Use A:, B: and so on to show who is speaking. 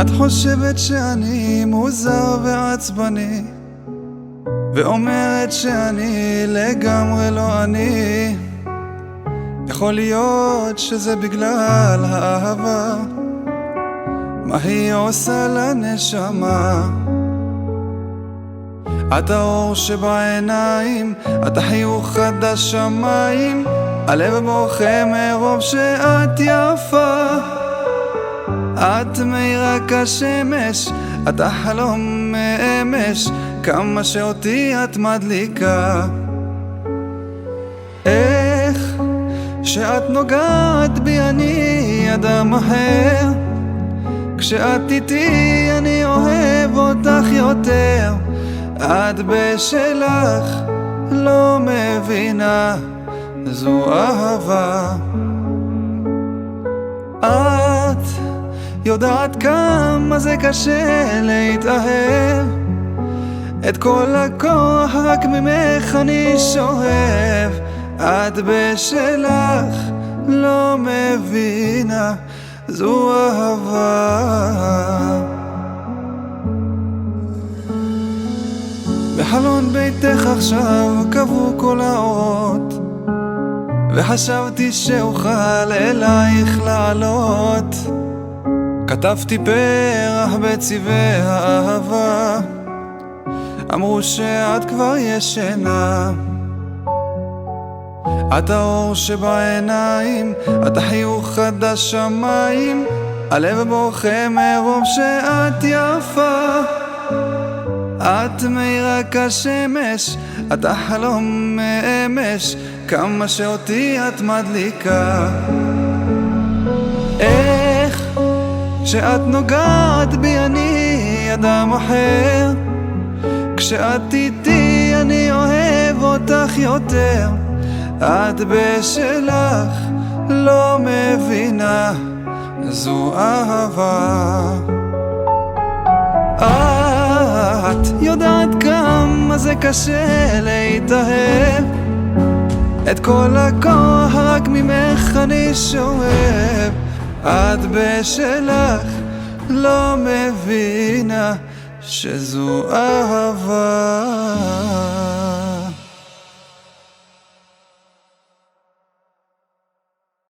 A: את חושבת שאני מוזר ועצבני, ואומרת שאני לגמרי לא אני. יכול להיות שזה בגלל האהבה, מה היא עושה לנשמה. את האור שבעיניים, את החיוך עד השמיים, הלב בוכה מרוב שאת יפה. את מאירה כשמש, את החלום מאמש, כמה שאותי את מדליקה. איך שאת נוגעת בי אני אדם אחר, כשאת איתי אני אוהב אותך יותר. את בשלך לא מבינה, זו אהבה. את יודעת כמה זה קשה להתאהב, את כל הכוח רק ממך אני שואב. את בשלך לא מבינה, זו אהבה. בחלון ביתך עכשיו קבעו כל האורות, וחשבתי שאוכל אלייך לעלות. כתבתי פרח בצבעי האהבה, אמרו שאת כבר ישנה. את האור שבעיניים, את החיוך עד השמיים, הלב בוכה מרוב שאת יפה. את מאירה כשמש, את החלום מאמש, כמה שאותי את מדליקה. איך שאת נוגעת בי אני אדם אחר, כשאת איתי אני אוהב אותך יותר. את בשלך לא מבינה, זו אהבה. את יודעת כמה זה קשה להתאהב, את כל הכוח רק ממך אני שואב. את בשלך לא מבינה, שזו אהבה.